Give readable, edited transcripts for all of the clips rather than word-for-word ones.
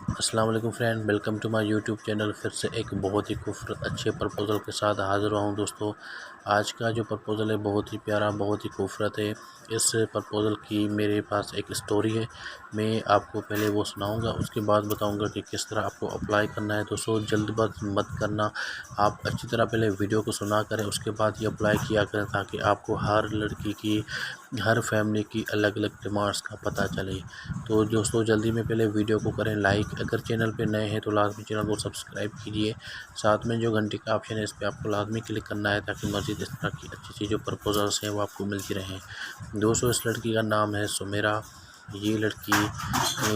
السلام علیکم friend, welcome to my YouTube channel. پھر سے ایک بہت ہی خوبصورت اچھے پرپوزل کے ساتھ حاضر ہوا ہوں دوستو۔ آج کا جو پرپوزل ہے بہت ہی پیارا، بہت ہی خوبصورت ہے۔ اس پرپوزل کی میرے پاس ایک سٹوری ہے، میں آپ کو پہلے وہ سناؤں گا، اس کے بعد بتاؤں گا کہ کس طرح آپ کو اپلائی کرنا ہے۔ دوستو جلد باز مت کرنا، آپ اچھی طرح پہلے ویڈیو کو سنا کریں، اس کے بعد یہ اپلائی کیا کریں تاکہ آپ کو ہر لڑکی کی، ہر فیملی کی الگ الگ ڈیمانڈس کا پتہ چلے۔ تو دوستو جلدی میں پہلے ویڈیو کو کریں لائک، اگر چینل پہ نئے ہیں تو لازمی چینل کو سبسکرائب کیجیے، ساتھ میں جو گھنٹی کا آپشن ہے اس پہ آپ کو لازمی کلک کرنا ہے تاکہ مزید اس طرح کی اچھی جو پرپوزلس ہیں وہ آپ کو ملتی رہیں۔ دوستو اس لڑکی کا نام ہے سمیرہ۔ یہ لڑکی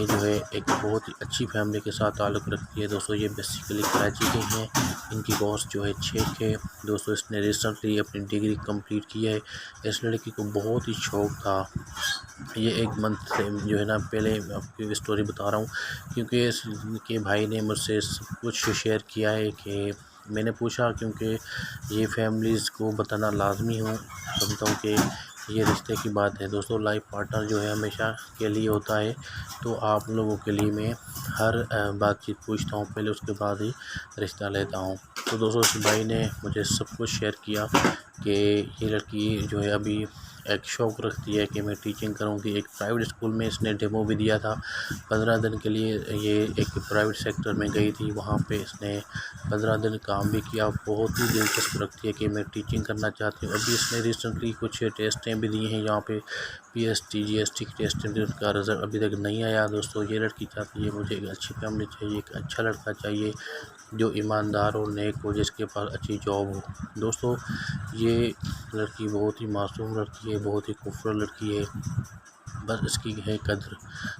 جو ہے ایک بہت ہی اچھی فیملی کے ساتھ تعلق رکھتی ہے۔ دوستو یہ بیسیکلی کراچی کے ہیں، ان کی باس جو ہے شیخ ہے۔ دوستو اس نے ریسنٹلی اپنی ڈگری کمپلیٹ کی ہے۔ اس لڑکی کو بہت ہی شوق تھا، یہ ایک منتھ سے جو ہے نا، پہلے آپ کی اسٹوری بتا رہا ہوں کیونکہ اس کے بھائی نے مجھ سے سب کچھ شیئر کیا ہے کہ میں نے پوچھا، کیونکہ یہ فیملیز کو بتانا لازمی سمجھتا ہوں کہ یہ رشتے کی بات ہے۔ دوستو لائف پارٹنر جو ہے ہمیشہ کے لیے ہوتا ہے، تو آپ لوگوں کے لیے میں ہر بات چیت پوچھتا ہوں پہلے، اس کے بعد ہی رشتہ لیتا ہوں۔ تو دوستو اس بھائی نے مجھے سب کچھ شیئر کیا کہ یہ لڑکی جو ہے ابھی ایک شوق رکھتی ہے کہ میں ٹیچنگ کروں گی۔ ایک پرائیویٹ اسکول میں اس نے ڈیمو بھی دیا تھا 15 دن کے لیے، یہ ایک پرائیویٹ سیکٹر میں گئی تھی، وہاں پہ اس نے 15 دن کام بھی کیا۔ بہت ہی دلچسپ رکھتی ہے کہ میں ٹیچنگ کرنا چاہتی ہوں۔ ابھی اس نے ریسنٹلی کچھ ٹیسٹیں بھی دی ہیں یہاں پہ، P S T G S T کی ٹیسٹیں، ان کا رزلٹ ابھی تک نہیں آیا۔ دوستو یہ لڑکی چاہتی ہے مجھے ایک اچھی فیملی چاہیے، ایک اچھا لڑکا چاہیے جو ایماندار اور نیک ہو، جس کے پاس اچھی جاب ہو۔ دوستو یہ لڑکی بہت ہی معصوم لڑکی ہے، بہت ہی خوبصورت لڑکی ہے، بس اس کی ہے قدر۔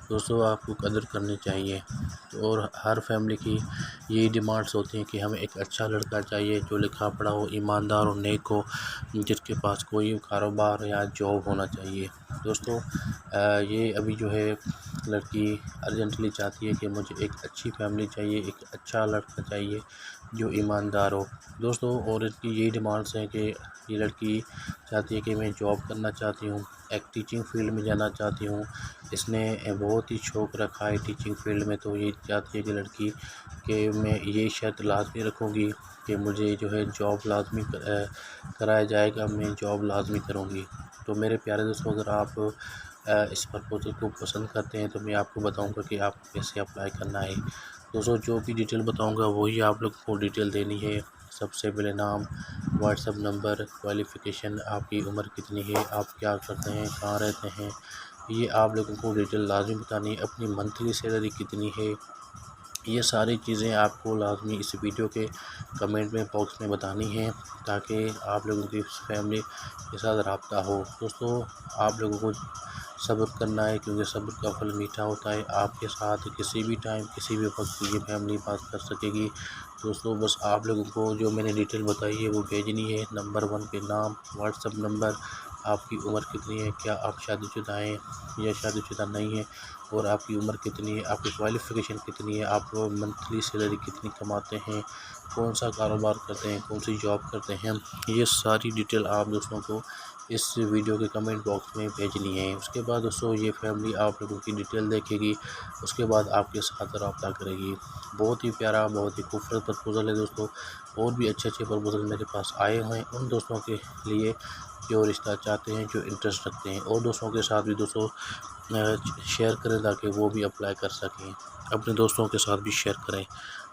دوستو آپ کو قدر کرنی چاہیے، اور ہر فیملی کی یہی ڈیمانڈس ہوتی ہیں کہ ہمیں ایک اچھا لڑکا چاہیے جو لکھا پڑھا ہو، ایماندار اور نیک ہو، جس کے پاس کوئی کاروبار یا جاب ہونا چاہیے۔ دوستو یہ ابھی جو ہے لڑکی ارجنٹلی چاہتی ہے کہ مجھے ایک اچھی فیملی چاہیے، ایک اچھا لڑکا چاہیے جو ایماندار ہو۔ دوستو اور اس کی یہی ڈیمانڈس ہیں کہ یہ لڑکی چاہتی ہے کہ میں جاب کرنا چاہتی ہوں، ایک ٹیچنگ فیلڈ میں جانا چاہتی ہوں۔ اس نے بہت ہی شوق رکھا ہے ٹیچنگ فیلڈ میں، تو یہ چاہتی ہے کہ لڑکی کہ میں یہ شرط لازمی رکھوں گی کہ مجھے جو ہے جاب لازمی کرایا جائے گا، میں جاب لازمی کروں گی۔ تو میرے پیارے دوستو اگر آپ اس پرپوزل کو پسند کرتے ہیں تو میں آپ کو بتاؤں گا کہ آپ کیسے اپلائی کرنا ہے۔ دوستو جو بھی ڈیٹیل بتاؤں گا وہی آپ لوگ کو ڈیٹیل دینی ہے۔ سب سے پہلے نام، واٹس ایپ نمبر، کوالیفیکیشن، آپ کی عمر کتنی ہے، آپ کیا کرتے ہیں، کہاں رہتے ہیں، یہ آپ لوگوں کو ڈیٹیل لازمی بتانی ہے۔ اپنی منتھلی سیلری کتنی ہے، یہ ساری چیزیں آپ کو لازمی اس ویڈیو کے کمنٹ میں باکس میں بتانی ہیں تاکہ آپ لوگوں کی فیملی کے ساتھ رابطہ ہو۔ دوستو آپ لوگوں کو صبر کرنا ہے کیونکہ صبر کا پھل میٹھا ہوتا ہے۔ آپ کے ساتھ کسی بھی ٹائم، کسی بھی وقت یہ فیملی بات کر سکے گی۔ دوستو بس آپ لوگوں کو جو میں نے ڈیٹیل بتائی ہے وہ بھیجنی ہے۔ نمبر 1 پہ نام، واٹس ایپ نمبر، آپ کی عمر کتنی ہے، کیا آپ شادی شدہ ہیں یا شادی شدہ نہیں ہیں، اور آپ کی عمر کتنی ہے، آپ کی کوالیفیکیشن کتنی ہے، آپ منتھلی سیلری کتنی کماتے ہیں، کون سا کاروبار کرتے ہیں، کون سی جاب کرتے ہیں، یہ ساری ڈیٹیل آپ دوستوں کو اس ویڈیو کے کمنٹ باکس میں بھیجنی ہے۔ اس کے بعد دوستو یہ فیملی آپ لوگوں کی ڈیٹیل دیکھے گی، اس کے بعد آپ کے ساتھ رابطہ کرے گی۔ بہت ہی پیارا، بہت ہی خوبصورت پرپوزل ہے دوستو۔ اور بھی اچھے اچھے پرپوزل میرے پاس آئے ہوئے ہیں ان دوستوں کے لیے جو رشتہ چاہتے ہیں، جو انٹرسٹ رکھتے ہیں، اور دوستوں کے ساتھ بھی دوستو شیئر کریں تاکہ وہ بھی اپلائی کر سکیں، اپنے دوستوں کے ساتھ بھی شیئر کریں۔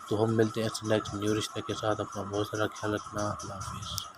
تو ہم ملتے ہیں نیکسٹ نیو رشتے کے ساتھ۔ اپنا بہت سارا خیال رکھنا، اللہ حافظ۔